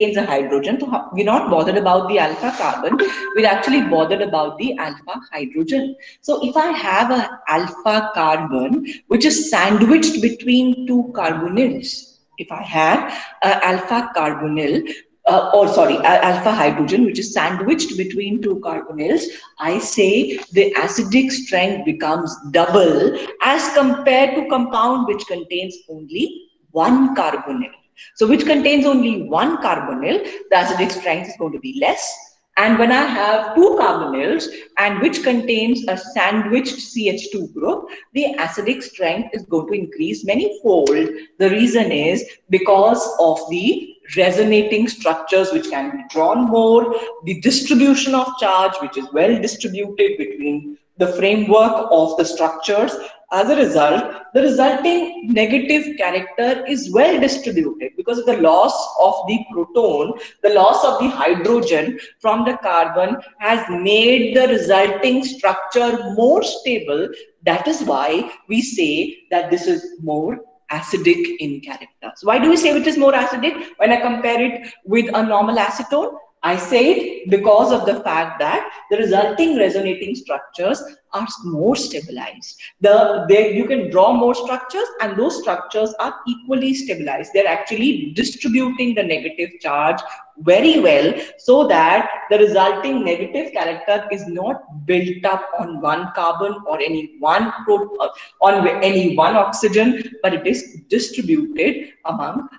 contains a hydrogen. So we're not bothered about the alpha carbon. We're actually bothered about the alpha hydrogen. So if I have an alpha carbon which is sandwiched between two carbonyls, if I have an alpha carbonyl, alpha hydrogen which is sandwiched between two carbonyls, I say the acidic strength becomes double as compared to compound which contains only one carbonyl. So which contains only one carbonyl, the acidic strength is going to be less. And when I have two carbonyls and which contains a sandwiched CH2 group, the acidic strength is going to increase many-fold. The reason is because of the resonating structures which can be drawn more, the distribution of charge which is well distributed between the framework of the structures. As a result, the resulting negative character is well distributed because of the loss of the proton, the loss of the hydrogen from the carbon has made the resulting structure more stable. That is why we say that this is more acidic in character. So why do we say it is more acidic when I compare it with a normal acetone? I say it because of the fact that the resulting resonating structures are more stabilized. You can draw more structures and those structures are equally stabilized. They're actually distributing the negative charge very well so that the resulting negative character is not built up on one carbon or on any one oxygen, but it is distributed among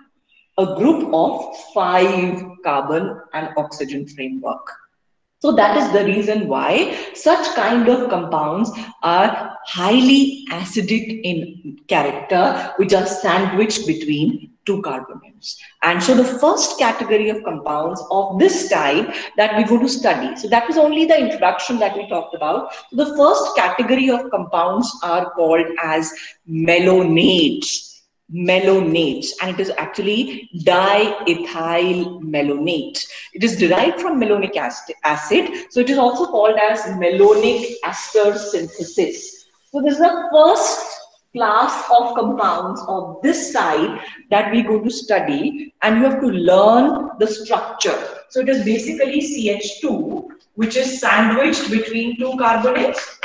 a group of 5 carbon and oxygen framework. So that is the reason why such kind of compounds are highly acidic in character, which are sandwiched between two carbonyls. And so the first category of compounds of this type that we're going to study, so that was only the introduction that we talked about. So the first category of compounds are called as melonates. Melonates, and it is actually diethyl melonate. It is derived from melonic acid, so it is also called as melonic ester synthesis. So this is the first class of compounds of this type that we're going to study, and you have to learn the structure. So it is basically CH2, which is sandwiched between two carbonyls.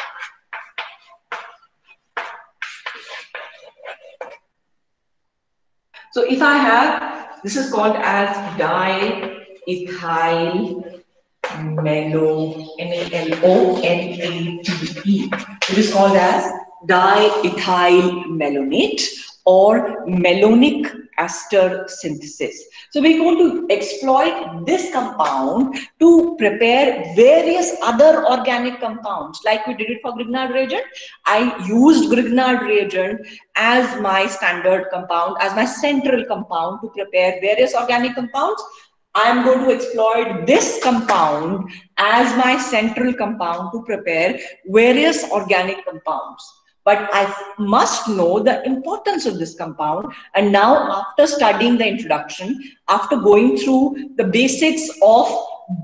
So if I have, this is called as diethyl melonate. It is called as diethyl melonate or melonic ester synthesis. So we're going to exploit this compound to prepare various other organic compounds like we did it for Grignard reagent. I used Grignard reagent as my standard compound, as my central compound to prepare various organic compounds. I am going to exploit this compound as my central compound to prepare various organic compounds. But I must know the importance of this compound. And now, after studying the introduction, after going through the basics of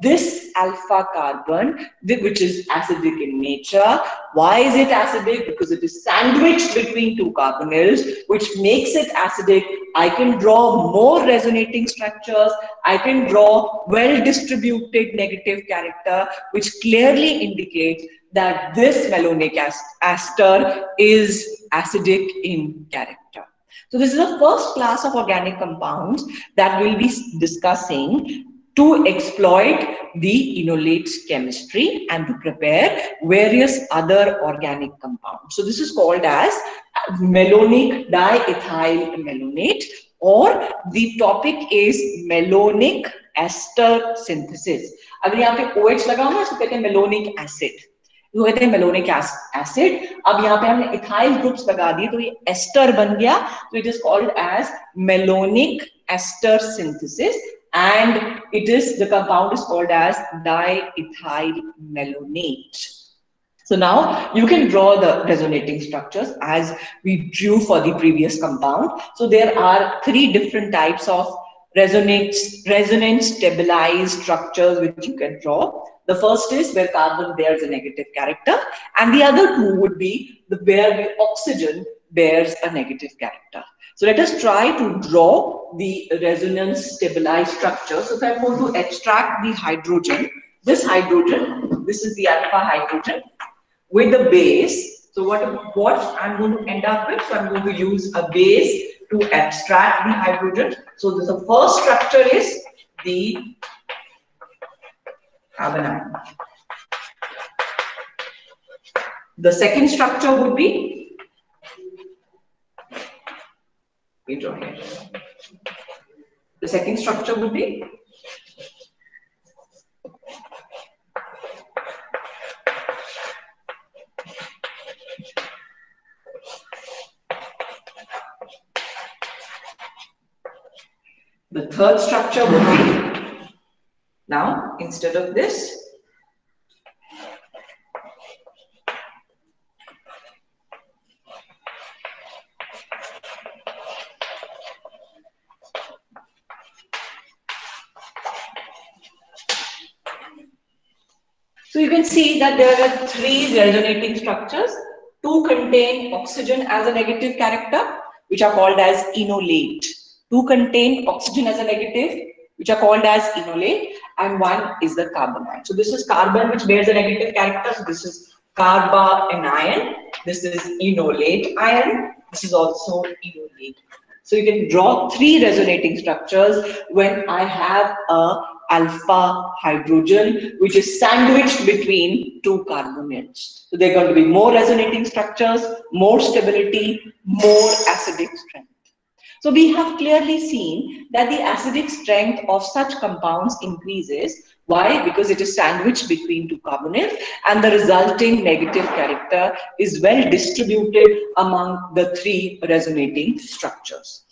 this alpha carbon, which is acidic in nature. Why is it acidic? Because it is sandwiched between two carbonyls, which makes it acidic. I can draw more resonating structures. I can draw well-distributed negative character, which clearly indicates that this melonic ester is acidic in character. So this is the first class of organic compounds that we'll be discussing to exploit the enolates chemistry and to prepare various other organic compounds. So this is called as melonic diethyl melonate, or the topic is melonic ester synthesis. अगर यहाँ पे OH लगा हुआ है इसको कहते हैं melonic acid. ये कहते हैं melonic acid. अब यहाँ पे हमने ethyl groups लगा दिए तो ये ester बन गया. So it is called as melonic ester synthesis. And the compound is called as diethyl melonate. So now you can draw the resonating structures as we drew for the previous compound. So there are 3 different types of resonance stabilized structures which you can draw. The first is where carbon bears a negative character, and the other 2 would be where the oxygen bears a negative character. So let us try to draw the resonance stabilized structure. So if I'm going to extract the hydrogen, this is the alpha hydrogen with the base. So what I'm going to end up with? So I'm going to use a base to abstract the hydrogen. So the first structure is the carbon atom. The second structure would be, the second structure would be the third structure would be, now instead of this, so you can see that there are three resonating structures. Two contain oxygen as a negative character, which are called as enolate. Two contain oxygen as a negative, which are called as enolate, and one is the carbonite. So this is carbon, which bears a negative character. So this is carbanion. This is enolate ion. This is also enolate. So you can draw three resonating structures when I have a alpha hydrogen, which is sandwiched between two carbonyls. So they're going to be more resonating structures, more stability, more acidic strength. So we have clearly seen that the acidic strength of such compounds increases. Why? Because it is sandwiched between two carbonyls and the resulting negative character is well distributed among the three resonating structures.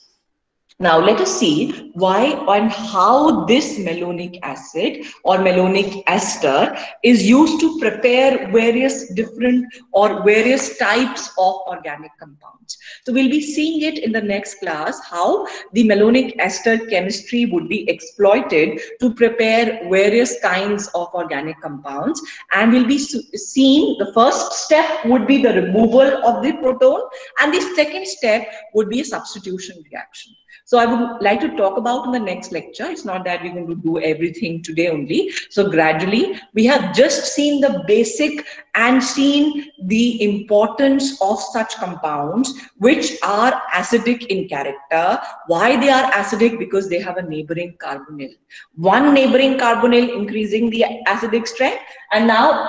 Now let us see why and how this malonic acid or malonic ester is used to prepare various different or various types of organic compounds. So we'll be seeing it in the next class, how the malonic ester chemistry would be exploited to prepare various kinds of organic compounds, and we'll be seeing the first step would be the removal of the proton, and the second step would be a substitution reaction. So I would like to talk about in the next lecture. It's not that we're going to do everything today only. So gradually, we have just seen the basic and seen the importance of such compounds which are acidic in character. Why they are acidic? Because they have a neighboring carbonyl. One neighboring carbonyl increasing the acidic strength, and now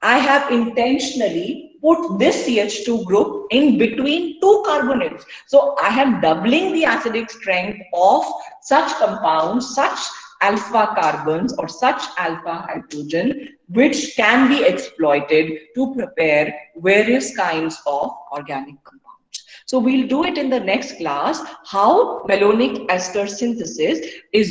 I have intentionally put this CH2 group in between two carbonyls. So I am doubling the acidic strength of such compounds, such alpha carbons or such alpha hydrogen, which can be exploited to prepare various kinds of organic compounds. So we'll do it in the next class, how malonic ester synthesis is